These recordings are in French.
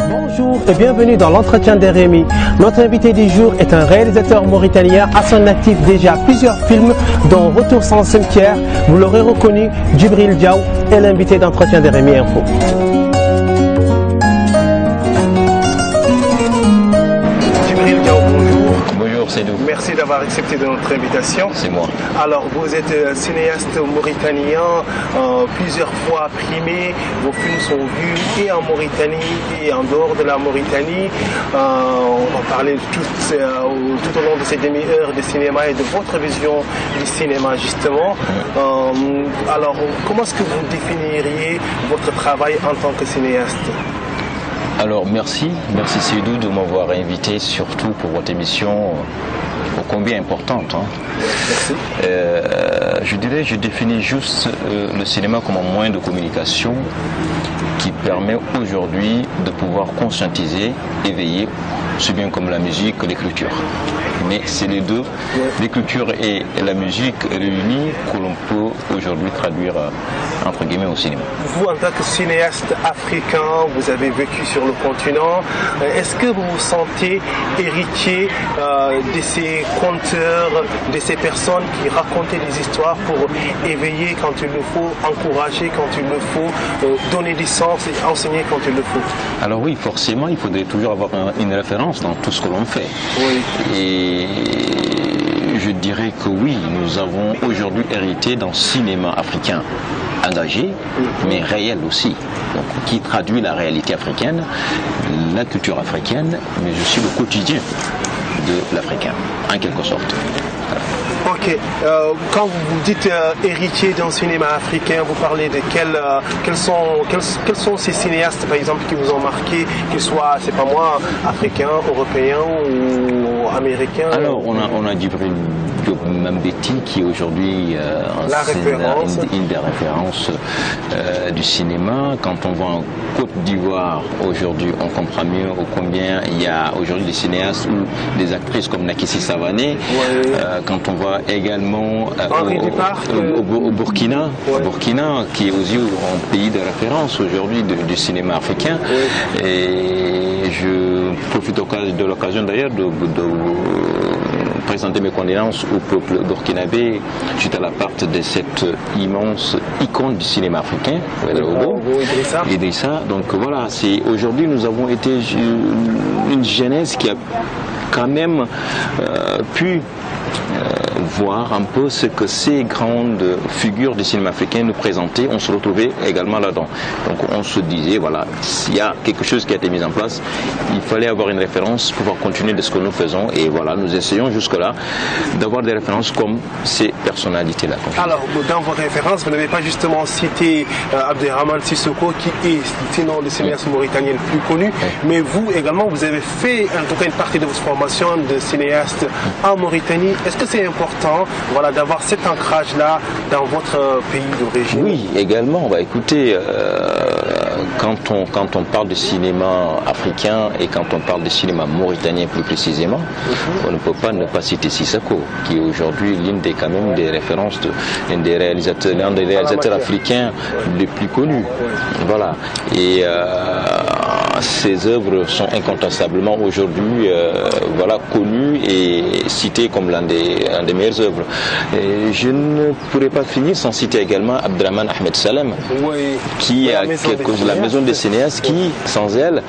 Bonjour et bienvenue dans l'entretien de Rémi. Notre invité du jour est un réalisateur mauritanien à son actif déjà plusieurs films dont Retour sans cimetière. Vous l'aurez reconnu, Djibril Diaw est l'invité d'entretien de Rémi Info. Djibril Diaw, bonjour. Bonjour, c'est nous. Merci d'avoir accepté notre invitation. C'est moi. Alors, vous êtes cinéaste mauritanien, plusieurs fois primé. Vos films sont vus et en Mauritanie et en dehors de la Mauritanie. On en parlait tout au long de ces demi-heures de cinéma et de votre vision du cinéma, justement. Alors, comment est-ce que vous définiriez votre travail en tant que cinéaste ? Alors, merci Seydou de m'avoir invité, surtout pour votre émission ô combien importante. Merci. Je définis juste le cinéma comme un moyen de communication qui permet aujourd'hui de pouvoir conscientiser, éveiller, aussi bien comme la musique que l'écriture. Mais c'est les deux, l'écriture et la musique réunies, que l'on peut aujourd'hui traduire entre guillemets au cinéma. Vous, en tant que cinéaste africain, vous avez vécu sur le continent. Est-ce que vous vous sentez héritier de ces conteurs, de ces personnes qui racontaient des histoires pour éveiller quand il le faut, encourager quand il le faut, donner du sens et enseigner quand il le faut? Alors oui, forcément, il faudrait toujours avoir une référence dans tout ce que l'on fait. Oui. Et je dirais que oui, nous avons aujourd'hui hérité d'un cinéma africain engagé, mais réel aussi, donc, qui traduit la réalité africaine, la culture africaine, mais aussi le quotidien de l'Africain, en quelque sorte. Ok. Quand vous dites héritier d'un cinéma africain, vous parlez de quels sont ces cinéastes, par exemple, qui vous ont marqué, qu'ils soient, c'est pas moi, africains, européens ou américains? Alors, on a Djibril Mambéty qui est aujourd'hui une des références du cinéma. Quand on va en Côte d'Ivoire aujourd'hui, on comprend mieux combien il y a aujourd'hui des cinéastes ou des actrices comme Nakissi Savané. Quand on va également au Burkina, qui est aussi un pays de référence aujourd'hui du cinéma africain. Et je profite de l'occasion d'ailleurs de présenter mes condoléances au peuple burkinabé suite à la perte de cette immense icône du cinéma africain, Idrissa. Donc voilà, aujourd'hui nous avons été une jeunesse qui a quand même pu voir un peu ce que ces grandes figures du cinéma africain nous présentaient. On se retrouvait également là-dedans. Donc on se disait, voilà, s'il y a quelque chose qui a été mis en place, il fallait avoir une référence pour pouvoir continuer de ce que nous faisons. Et voilà, nous essayons jusque-là d'avoir des références comme ces personnalités-là. Alors, dans vos références, vous n'avez pas justement cité Abderrahmane Sissoko, qui est sinon le cinéaste mauritanien le plus connu, mais vous également, vous avez fait en tout cas une partie de votre formation de cinéaste en Mauritanie. Est-ce que c'est important, voilà, d'avoir cet ancrage-là dans votre pays d'origine? Oui, également. Bah, écoutez, quand on parle de cinéma africain et quand on parle de cinéma mauritanien plus précisément, on ne peut pas ne pas citer Sissoko, qui est aujourd'hui quand même des références, l'un des réalisateurs africains les plus connus. Voilà. Et ses œuvres sont incontestablement aujourd'hui connues et citées comme l'un des meilleures œuvres. Et je ne pourrais pas finir sans citer également Abderrahmane Ahmed Salem, qui a la maison des cinéastes qui, sans elle,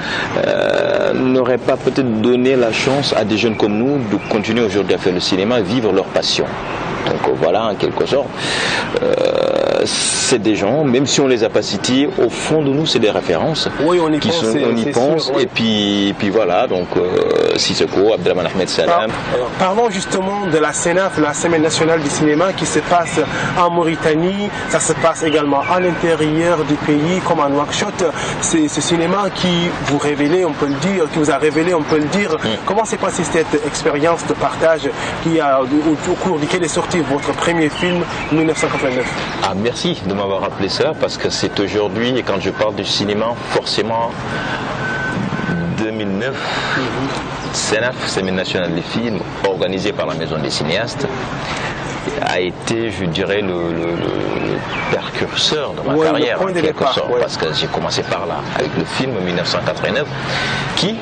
n'aurait pas peut-être donné la chance à des jeunes comme nous de continuer aujourd'hui à faire le cinéma, vivre leur passion. Donc voilà, en quelque sorte, c'est des gens, même si on les a pas cités, au fond de nous, c'est des références. Oui, on y pense. Sûr, et puis voilà, donc Sissoko, Abderrahmane Ahmed Salem. Parlons justement de la CNAF, la Semaine nationale du cinéma, qui se passe en Mauritanie. Ça se passe également à l'intérieur du pays, comme à Nouakchott. C'est ce cinéma qui vous révélait, on peut le dire, qui vous a révélé, on peut le dire. Comment s'est passée cette expérience de partage au cours duquel est sorti votre premier film, 1989? Ah, merci de m'avoir rappelé ça, parce que c'est aujourd'hui, et quand je parle du cinéma, forcément 2009, CNAF, Semaine nationale des films, organisée par la Maison des cinéastes. a été, je dirais, le précurseur de ma carrière, en quelque sorte, parce que j'ai commencé par là, avec le film 1989, qui,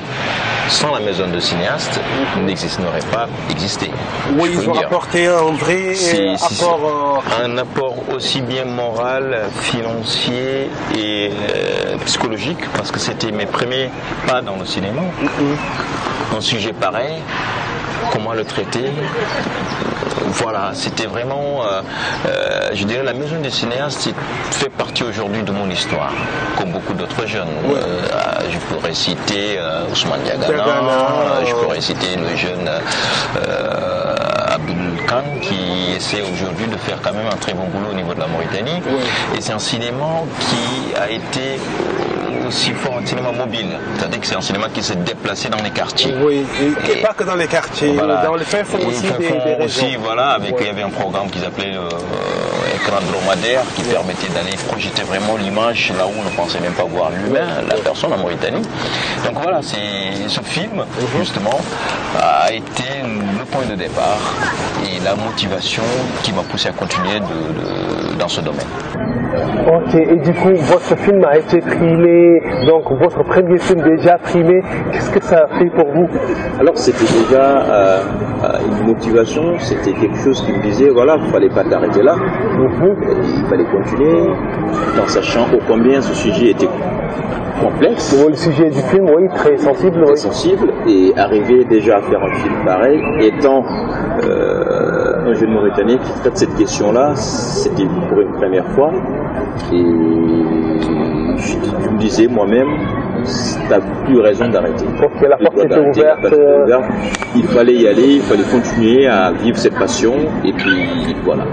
sans la maison de cinéaste, n'aurait pas existé. Oui, ils ont apporté un vrai apport. Un apport aussi bien moral, financier et psychologique, parce que c'était mes premiers pas dans le cinéma. Un sujet pareil, comment le traiter. Voilà, c'était vraiment, je dirais, la maison des cinéastes fait partie aujourd'hui de mon histoire, comme beaucoup d'autres jeunes. Je pourrais citer Ousmane Diagana, je pourrais citer le jeune Abdul Khan, qui essaie aujourd'hui de faire quand même un très bon boulot au niveau de la Mauritanie. Et c'est un cinéma qui a été aussi fort un cinéma mobile, c'est-à-dire que c'est un cinéma qui s'est déplacé dans les quartiers. Oui, et pas que dans les quartiers, dans les fins fonds aussi des régions. Voilà, il y avait un programme qu'ils appelaient écran dromadaire qui permettait d'aller projeter vraiment l'image là où on ne pensait même pas voir l'humain, la personne en Mauritanie. Donc voilà, ce film, justement, a été le point de départ et la motivation qui m'a poussé à continuer dans ce domaine. Ok, et du coup, votre film a été primé, donc votre premier film déjà primé, qu'est-ce que ça a fait pour vous? Alors c'était déjà une motivation, c'était quelque chose qui me disait, voilà, il ne fallait pas t'arrêter là, il fallait continuer, en sachant ô combien ce sujet était complexe. Le sujet du film, oui, très sensible. Très sensible, et arriver déjà à faire un film pareil, étant un jeune Mauritanien qui traite cette question-là, c'était pour une première fois, et je me disais moi-même, t'as plus raison d'arrêter. Ok, la porte était ouverte. Il fallait y aller, il fallait continuer à vivre cette passion, et puis voilà.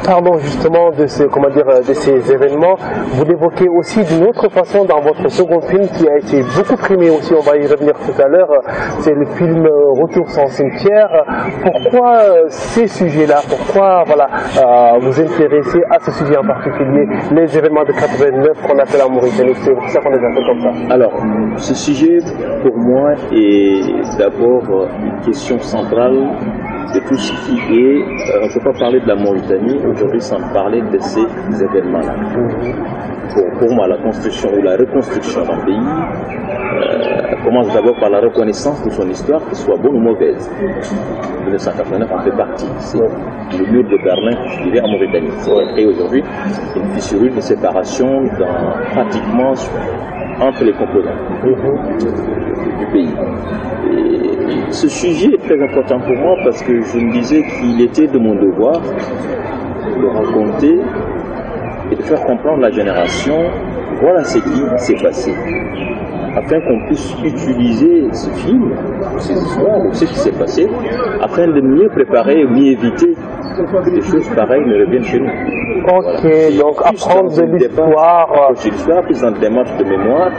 Parlons justement de ces événements. Vous l'évoquez aussi d'une autre façon dans votre second film qui a été beaucoup primé aussi, on va y revenir tout à l'heure. C'est le film Retour sans cimetière. Pourquoi ces sujets-là? Pourquoi vous intéressez à ce sujet en particulier, les événements de 89 qu'on appelle en Mauritanie? C'est pour ça qu'on les appelle comme ça. Alors, ce sujet, pour moi, est d'abord une question centrale de tout ce qui est... on ne peut pas parler de la Mauritanie aujourd'hui sans parler de ces événements-là. Pour moi, la construction ou la reconstruction d'un pays commence d'abord par la reconnaissance de son histoire, qu'elle soit bonne ou mauvaise. 1989 en fait partie. C'est le mur de Berlin, je dirais, en Mauritanie. C'est créé aujourd'hui une fissurule de séparation pratiquement entre les composants du pays. Et ce sujet est très important pour moi parce que je me disais qu'il était de mon devoir de raconter et de faire comprendre la génération, voilà ce qui s'est passé, afin qu'on puisse utiliser ce film, ces histoires, ce qui s'est passé, afin de mieux préparer et mieux éviter que des choses pareilles ne reviennent chez nous. Ok, voilà. Donc apprendre de l'histoire. L'histoire, plus dans une démarche de mémoire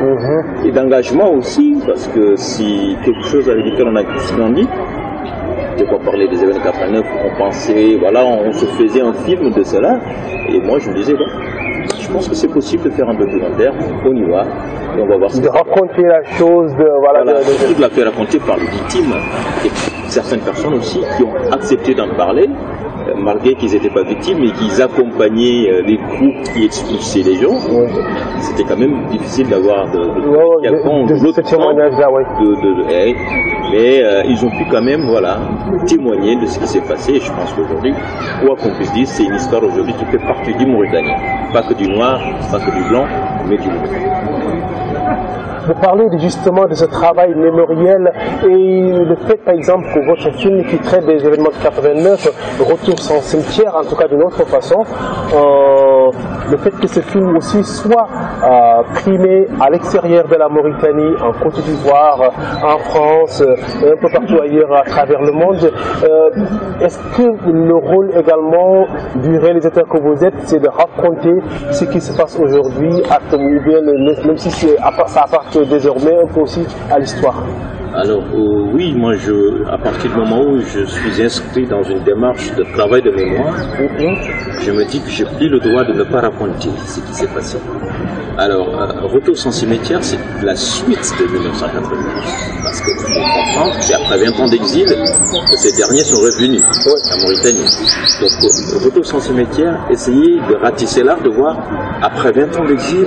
et d'engagement aussi, parce que si quelque chose avec lequel on a grandi, de quoi parler des événements 89, on pensait, voilà, on se faisait un film de cela, et moi je me disais, bon, je pense que c'est possible de faire un documentaire, on y va, et on va voir ce de raconter la chose, surtout de la faire raconter par les victimes, et certaines personnes aussi qui ont accepté d'en parler, malgré qu'ils n'étaient pas victimes, mais qu'ils accompagnaient les groupes qui expulsaient les gens. C'était quand même difficile d'avoir ce témoignage-là, mais ils ont pu quand même, témoigner de ce qui s'est passé. Et je pense qu'aujourd'hui, quoi qu'on puisse dire, c'est une histoire aujourd'hui qui fait partie du Mauritanie. Pas que du noir, pas que du blanc, mais du monde. Vous parlez justement de ce travail mémoriel et le fait par exemple que votre film qui traite des événements de 89, Retour sans cimetière, en tout cas d'une autre façon, le fait que ce film aussi soit primé à l'extérieur de la Mauritanie, en Côte d'Ivoire, en France et un peu partout ailleurs à travers le monde, est-ce que le rôle également du réalisateur que vous êtes, c'est de raconter ce qui se passe aujourd'hui, ou bien même si ça appartient désormais un peu aussi à l'histoire? Alors oui, moi à partir du moment où je suis inscrit dans une démarche de travail de mémoire, je me dis que j'ai pris le droit de ne pas raconter ce qui s'est passé. Alors, Retour sans cimetière, c'est la suite de 1992. Parce qu'il faut comprendre qu'après 20 ans d'exil, ces derniers sont revenus à Mauritanie. Donc, Retour sans cimetière, essayer de ratisser l'art, de voir, après 20 ans d'exil,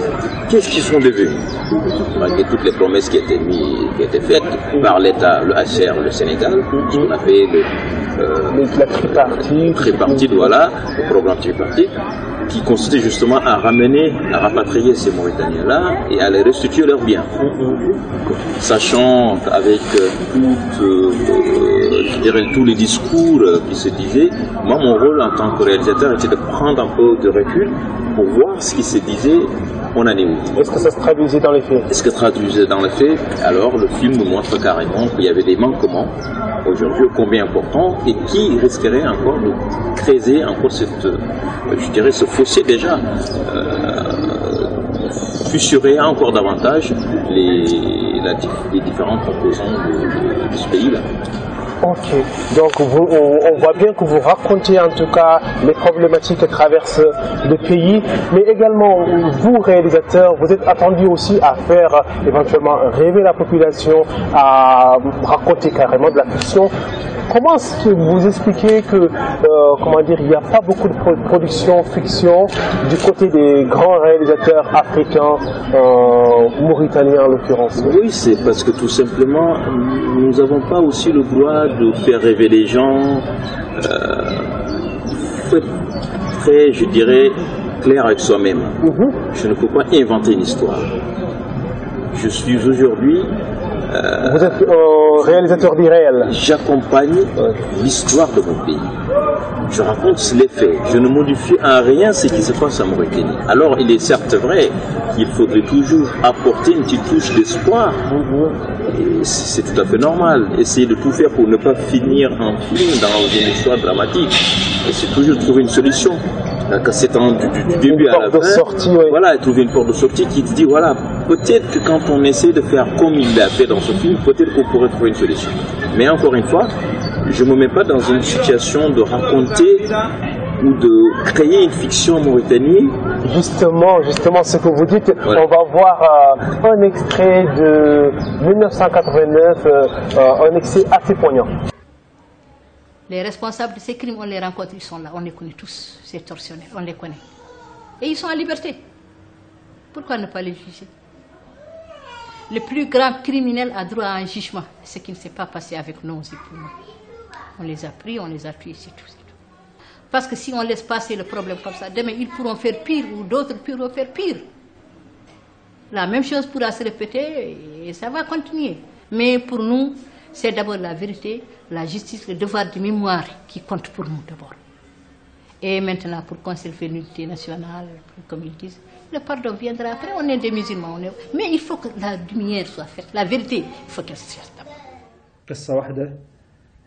qu'est-ce qu'ils sont devenus. Malgré toutes les promesses qui étaient faites par l'État, le HCR, le Sénégal, ce qu'on a fait la tripartite, voilà, le programme tripartite, qui consistait justement à rapatrier ces Mauritaniens-là et à les restituer leurs biens. Sachant qu'avec tous les discours qui se disaient, moi mon rôle en tant que réalisateur était de prendre un peu de recul pour voir ce qui se disait en année où. Est-ce que ça se traduisait dans les faits? Est-ce que ça se traduisait dans les faits? Alors le film nous montre carrément qu'il y avait des manquements aujourd'hui combien importants et qui risqueraient encore de creuser encore ce fossé déjà, fissurer encore davantage les différents composants de ce pays-là. Ok, donc on voit bien que vous racontez en tout cas les problématiques que traverse le pays, mais également vous, réalisateurs, vous êtes attendus aussi à faire éventuellement rêver la population, à raconter carrément de la fiction. Comment est-ce que vous expliquez que, il n'y a pas beaucoup de production fiction du côté des grands réalisateurs africains, mauritaniens en l'occurrence? Oui, c'est parce que tout simplement, nous n'avons pas aussi le droit de faire rêver les gens. Il faut être très, je dirais, clair avec soi-même. Je ne peux pas inventer une histoire. Je suis aujourd'hui... vous êtes réalisateur d'irréel. J'accompagne l'histoire de mon pays. Je raconte les faits. Je ne modifie en rien ce qui se passe en Mauritanie. Alors, il est certes vrai qu'il faudrait toujours apporter une petite touche d'espoir. Et c'est tout à fait normal. Essayer de tout faire pour ne pas finir en film dans une histoire dramatique. Et c'est toujours trouver une solution. C'est du début à la fin. Sortie, voilà, trouver une porte de sortie qui te dit, voilà, peut-être que quand on essaie de faire comme il l'a fait dans ce film, peut-être qu'on pourrait trouver une solution. Mais encore une fois, je ne me mets pas dans une situation de raconter ou de créer une fiction en Mauritanie. Justement, ce que vous dites, ouais. On va voir un extrait de 1989, un extrait assez poignant. Les responsables de ces crimes, on les rencontre, ils sont là, on les connaît tous, ces tortionnaires, on les connaît. Et ils sont en liberté. Pourquoi ne pas les juger? Le plus grand criminel a droit à un jugement, ce qui ne s'est pas passé avec nos époux. On les a pris, on les a tués, c'est tout. Parce que si on laisse passer le problème comme ça, demain ils pourront faire pire ou d'autres pourront faire pire. La même chose pourra se répéter et ça va continuer. Mais pour nous, c'est d'abord la vérité, la justice, le devoir de mémoire qui compte pour nous d'abord. Et maintenant, pour conserver l'unité nationale, comme ils disent, le pardon viendra après. On est des musulmans, mais il faut que la lumière soit faite. La vérité, il faut qu'elle se fasse d'abord. قصة واحدة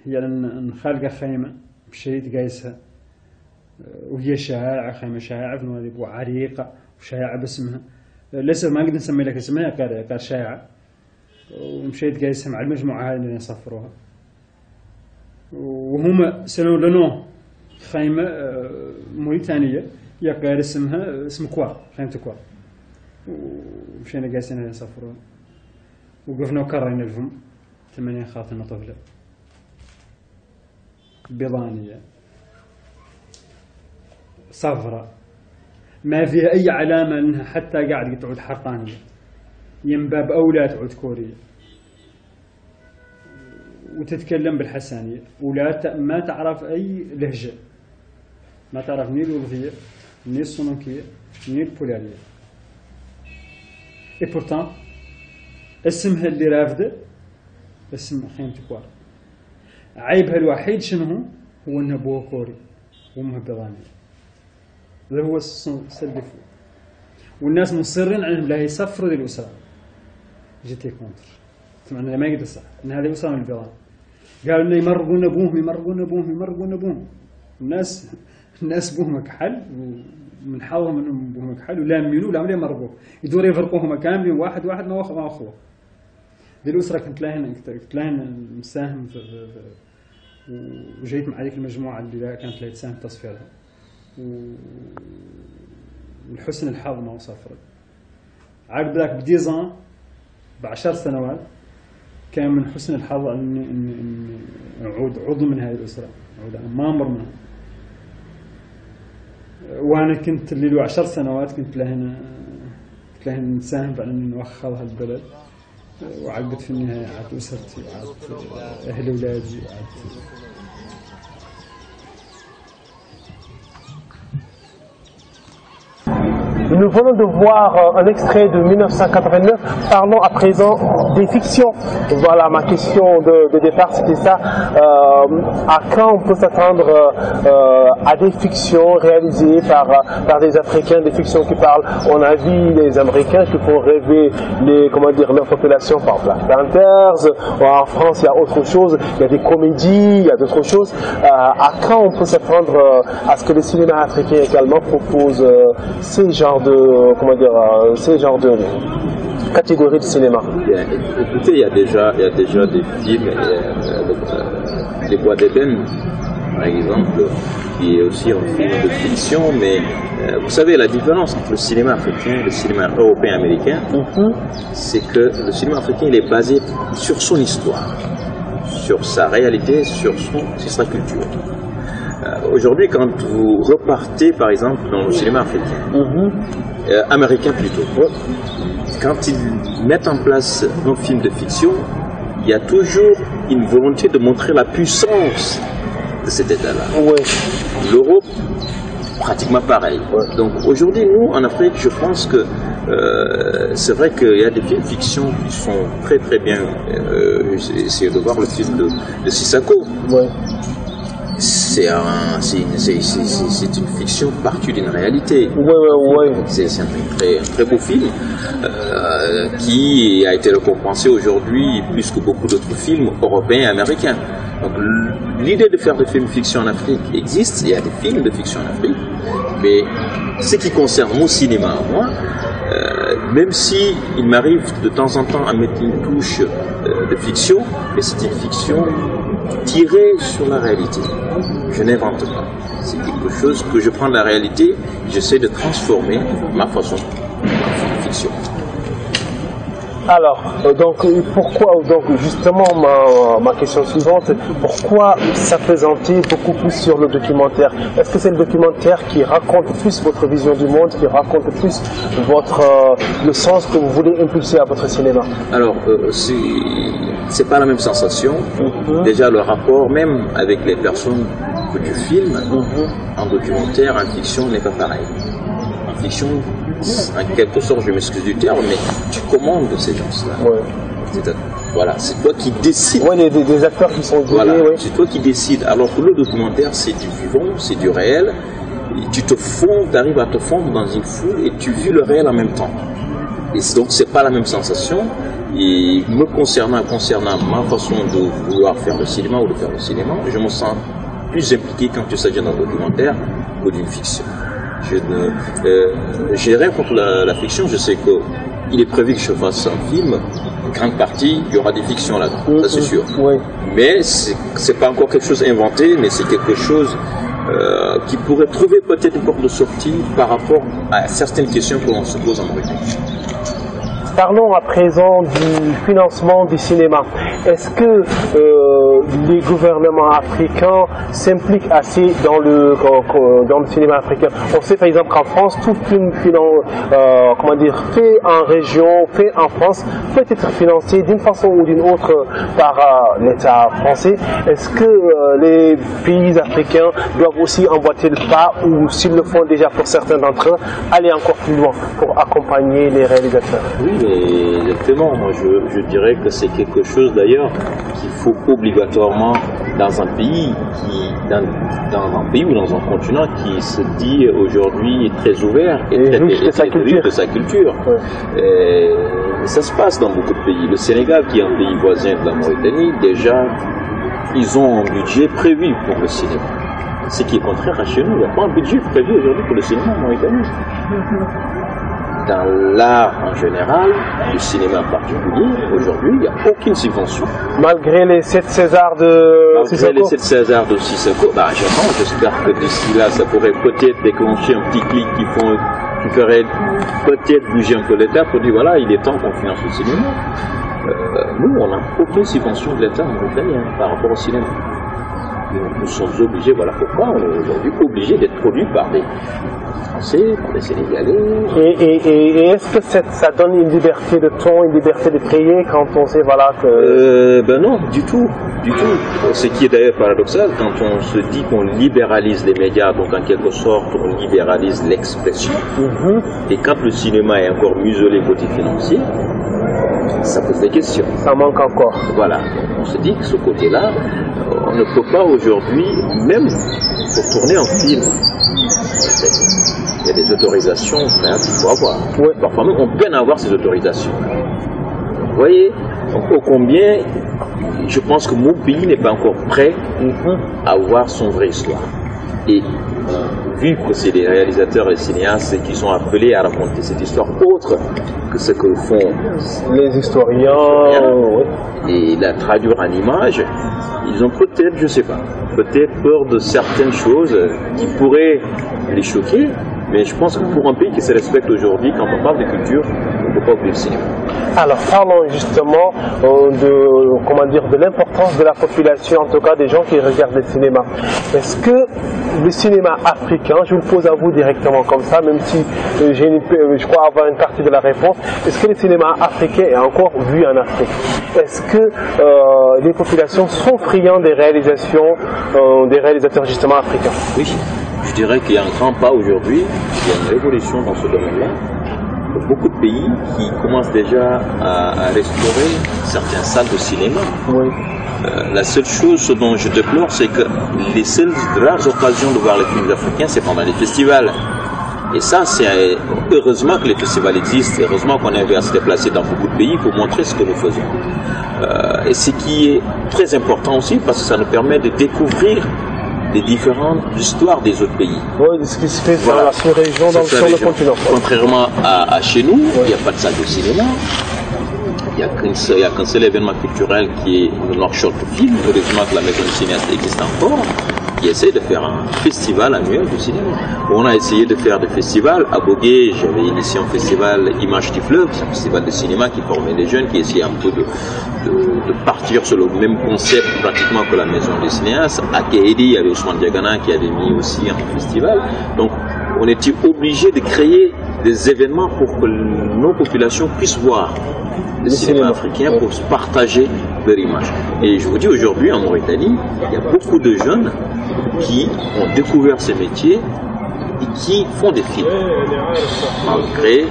هي نخالقة خيمة بشريط قايسها وهي شائعة، خيمة شائعة في نوادي عريقة وشائعة باسمها. لسه ما نقدر نسمي لك اسمها، قال شائعة. ومشيت قايسها مع المجموعة هذه اللي يصفروها. وهم سنوا لنا خيمة موريتانية يقال اسمها اسم كوار، خيمة كوار. ومشينا قايسين يصفروها. وقفنا وكرينا لهم 8 خاطرنا طفلة بيضانية صفراء ما فيها أي علامة أنها حتى قاعد تعود حقانية، ينباب أولى تعود كورية، وتتكلم بالحسانية، ولا ما تعرف أي لهجة، ما تعرف ني الولفية ني الصنوكية ني البولارية. et pourtant اسمها اللي رافده اسم خيمة كوار. عيبها الوحيد شنو هو انها ابوها كوري وامها بيضانية. هذا هو السلفو. والناس مصرين على انهم لا يسفروا ذي الاسره. جيتي كونتر. طبعا ما يقدر صح ان هذه اسره من البيضان. قالوا لنا يمرقون ابوهم. الناس بوهم كحل ومن حظهم انهم بوهم كحل ولا يمينوا لا يمرقوه. يدور يفرقوه مكان بين واحد ما اخوه. ذي الأسرة كنت لهن مساهم وجيت مع هذيك المجموعة اللي كانت لها تساهم تصفيرها. ولحسن الحظ ما وصفرت. عقب ذاك بديزان ب10 سنوات كان من حسن الحظ أن أعود عضو من هذه الأسرة، ما أمر منها. وأنا كنت اللي له 10 سنوات كنت لهنا نساهم في أن نوخر هالبلد، وعقبت في النهاية عاد أسرتي وعاد أهل أولادي وعاد. Nous venons de voir un extrait de 1989. Parlons à présent des fictions. Voilà, ma question de départ, c'était ça. À quand on peut s'attendre à des fictions réalisées par des Africains, des fictions qui parlent? On a vu les Américains qui font rêver leur population par Black Panthers. En France, il y a autre chose. Il y a des comédies, il y a d'autres choses. À quand on peut s'attendre à ce que le cinéma africain également propose ces genres de catégories de cinéma? Écoutez, il y a déjà des films, Les Bois d'Éden, par exemple, qui est aussi un film de fiction, mais vous savez, la différence entre le cinéma africain et le cinéma européen américain, c'est que le cinéma africain il est basé sur son histoire, sur sa réalité, sur sa culture. Aujourd'hui, quand vous repartez, par exemple, dans le cinéma africain, américain plutôt, quand ils mettent en place un film de fiction, il y a toujours une volonté de montrer la puissance de cet État-là. L'Europe, pratiquement pareil. Donc aujourd'hui, nous, en Afrique, je pense que c'est vrai qu'il y a des films fiction qui sont très très bien. J'ai essayé de voir le film de Sissako. C'est une fiction partie d'une réalité. C'est un très beau film qui a été récompensé aujourd'hui plus que beaucoup d'autres films européens et américains. Donc l'idée de faire des films fiction en Afrique existe, il y a des films de fiction en Afrique, mais ce qui concerne mon cinéma à moi, même si il m'arrive de temps en temps à mettre une touche de fiction, mais c'est une fiction tirée sur la réalité. Je n'invente pas. C'est quelque chose que je prends de la réalité, j'essaie de transformer ma façon en fiction. Alors, pourquoi, justement, ma question suivante, pourquoi s'appesantir beaucoup plus sur le documentaire? Est-ce que c'est le documentaire qui raconte plus votre vision du monde, qui raconte plus le sens que vous voulez impulser à votre cinéma? Alors, c'est pas la même sensation. Déjà, le rapport même avec les personnes que tu filmes, en documentaire, en fiction, n'est pas pareil. En fiction, en quelque sorte, je m'excuse du terme, mais tu commandes ces gens-là. Voilà, c'est toi qui décides. Des acteurs qui sont guidés. C'est toi qui décides. Alors que le documentaire, c'est du vivant, c'est du réel. Et tu arrives à te fondre dans une foule et tu vis le réel en même temps. Et donc, c'est pas la même sensation. Et me concernant ma façon de vouloir faire le cinéma ou de faire le cinéma, je me sens plus impliqué quand il s'agit d'un documentaire que d'une fiction. J'ai rien contre la fiction, je sais qu'il est prévu que je fasse un film, une grande partie, il y aura des fictions là-dedans, ça c'est sûr. Mais c'est pas encore quelque chose inventé, mais c'est quelque chose qui pourrait trouver peut-être une porte de sortie par rapport à certaines questions que l'on se pose en Mauritanie. Parlons à présent du financement du cinéma. Est-ce que les gouvernements africains s'impliquent assez dans le cinéma africain? On sait par exemple qu'en France, tout film fait en région, fait en France, peut être financé d'une façon ou d'une autre par l'État français. Est-ce que les pays africains doivent aussi emboîter le pas, ou s'ils le font déjà pour certains d'entre eux, aller encore plus loin pour accompagner les réalisateurs? Exactement, moi je dirais que c'est quelque chose d'ailleurs qu'il faut obligatoirement dans un pays dans un pays ou dans un continent qui se dit aujourd'hui très ouvert et très de sa culture. Ça se passe dans beaucoup de pays. Le Sénégal, qui est un pays voisin de la Mauritanie, déjà ils ont un budget prévu pour le cinéma. Ce qui est contraire à chez nous, il n'y a pas un budget prévu aujourd'hui pour le cinéma en Mauritanie. Dans l'art en général, le cinéma en particulier, aujourd'hui, il n'y a aucune subvention. Malgré les 7 Césars de Sissako. Malgré les 7 Césars de Sissako, j'espère que d'ici là, ça pourrait peut-être déclencher un petit clic qui font qui ferait peut-être bouger un peu l'État pour dire voilà, il est temps qu'on finance le cinéma. Nous, on n'a aucune subvention de l'État mauritanien par rapport au cinéma. Nous sommes obligés, voilà pourquoi on est aujourd'hui obligés d'être produits par des Français, par des Sénégalais. Et est-ce que ça donne une liberté de ton, une liberté de créer quand on sait voilà que... Ben non, du tout, du tout. Ce qui est d'ailleurs paradoxal, quand on se dit qu'on libéralise les médias, donc en quelque sorte on libéralise l'expression, et quand le cinéma est encore muselé côté financier, ça pose des questions. Ça manque encore. Voilà. On se dit que ce côté-là, on ne peut pas aujourd'hui, même pour tourner un film, il y a des autorisations qu'il faut avoir. Oui. Parfois même, on peine à avoir ces autorisations. Vous voyez, donc ô combien, je pense que mon pays n'est pas encore prêt à avoir son vraie histoire. Et vu que c'est les réalisateurs et les cinéastes qui sont appelés à raconter cette histoire autre que ce que font les historiens et la traduire en images, ils ont peut-être, je ne sais pas, peut-être peur de certaines choses qui pourraient les choquer, mais je pense que pour un pays qui se respecte aujourd'hui, quand on parle de culture, on ne peut pas oublier le cinéma. Alors parlons justement de l'importance de la population, en tout cas des gens qui regardent le cinéma. Est-ce que le cinéma africain, je vous le pose à vous directement comme ça, même si je crois avoir une partie de la réponse, est-ce que le cinéma africain est encore vu en Afrique? Est-ce que les populations sont friandes des réalisations des réalisateurs justement africains? Oui, je dirais qu'il y a un grand pas aujourd'hui, il y a une révolution dans ce domaine-là. Beaucoup de pays qui commencent déjà à restaurer certaines salles de cinéma. Oui. La seule chose, ce dont je déplore, c'est que les seules rares occasions de voir les films africains, c'est pendant les festivals. Et ça, c'est heureusement que les festivals existent, heureusement qu'on est à se déplacer dans beaucoup de pays pour montrer ce que nous faisons. Et ce qui est très important aussi, parce que ça nous permet de découvrir les différentes histoires des autres pays. Oui, ce qui se fait dans la sous-région, sur le continent. Contrairement à chez nous, il n'y a pas de salle de cinéma. Il n'y a qu'un seul événement culturel qui est le North Shore Film. Heureusement que la maison du cinéaste existe encore, qui essaie de faire un festival annuel de cinéma. On a essayé de faire des festivals. À Bogué, j'avais initié un festival Images du Fleuve, c'est un festival de cinéma qui formait des jeunes, qui essayait un peu de partir sur le même concept pratiquement que la maison des cinéastes. À Kéhédi, il y avait Ousmane Diagana qui avait mis aussi un festival. Donc, on était obligé de créer des événements pour que nos populations puissent voir le cinéma africain, pour se partager leur image. Et je vous dis, aujourd'hui en Mauritanie, il y a beaucoup de jeunes qui ont découvert ces métiers et qui font des films, malgré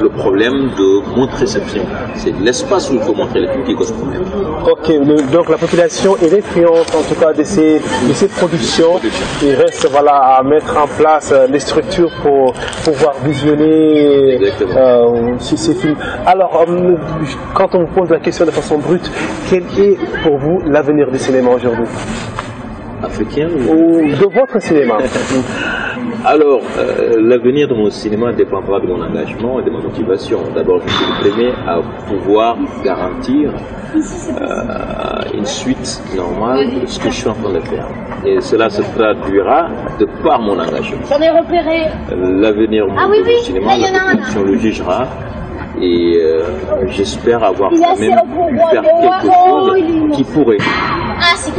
le problème de montrer ces films. C'est l'espace où il faut montrer les films qui cause problème. Ok, donc la population est friande en tout cas de ces productions. Il reste à mettre en place les structures pour pouvoir visionner ces films. Alors, quand on vous pose la question de façon brute, quel est pour vous l'avenir du cinéma aujourd'hui? Africain ou de votre cinéma? Alors, l'avenir de mon cinéma dépendra de mon engagement et de ma motivation. D'abord, je suis le premier à pouvoir garantir une suite normale de ce que je suis en train de faire. Et cela se traduira de par mon engagement. J'en ai repéré. L'avenir de mon cinéma, la population le jugera. Et j'espère avoir quand même pu faire quelque chose qui pourrait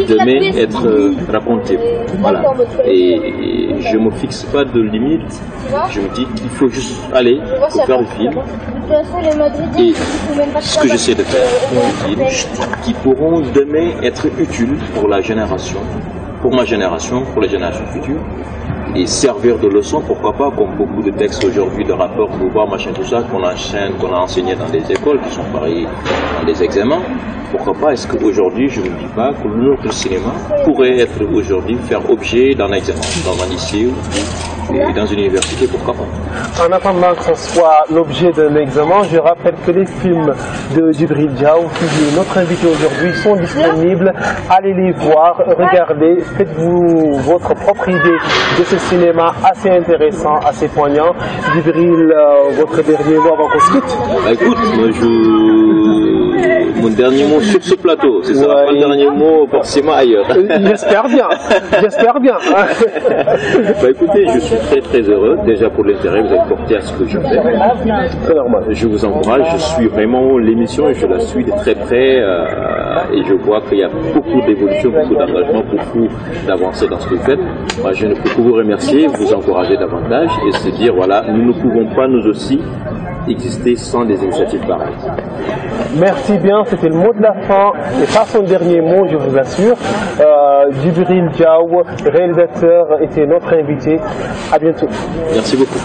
demain être raconté. Voilà. Et je ne me fixe pas de limite. Je me dis qu'il faut juste aller pour faire le film. Et ce que j'essaie de faire, des films qui pourront demain être utiles pour la génération, pour ma génération, pour les générations futures. Et servir de leçon, pourquoi pas, comme beaucoup de textes aujourd'hui, de rapports, pouvoir, machin, tout ça, qu'on a enseigné dans des écoles, qui sont pareils dans des examens. Pourquoi pas, est-ce qu'aujourd'hui, je ne me dis pas que notre cinéma pourrait être aujourd'hui, faire objet d'un examen, dans un lycée ou dans une université, pourquoi pas. En attendant que ce soit l'objet d'un examen, je rappelle que les films de Djibril Diaw, qui est notre invité aujourd'hui, sont disponibles. Allez les voir, regardez, faites-vous votre propre idée de ce cinéma assez intéressant, assez poignant. Djibril, votre dernier mot avant qu'on se quitte? Écoute, mon dernier mot sur ce plateau. Ce sera pas le dernier mot forcément ailleurs. J'espère bien. J'espère bien. Bah, écoutez, je suis très très heureux déjà pour l'intérêt que vous avez porté à ce que je fais. C'est normal. Je vous encourage, je suis vraiment l'émission et je la suis de très près et je vois qu'il y a beaucoup d'évolution, beaucoup d'engagement, beaucoup d'avancer dans ce que vous faites. Moi, je ne peux que vous remercier, vous encourager davantage et se dire voilà, nous ne pouvons pas nous aussi exister sans des initiatives pareilles. Merci bien, c'était le mot de la fin et pas son dernier mot, je vous assure. Djibril Diaw, réalisateur, était notre invité. À bientôt. Merci beaucoup.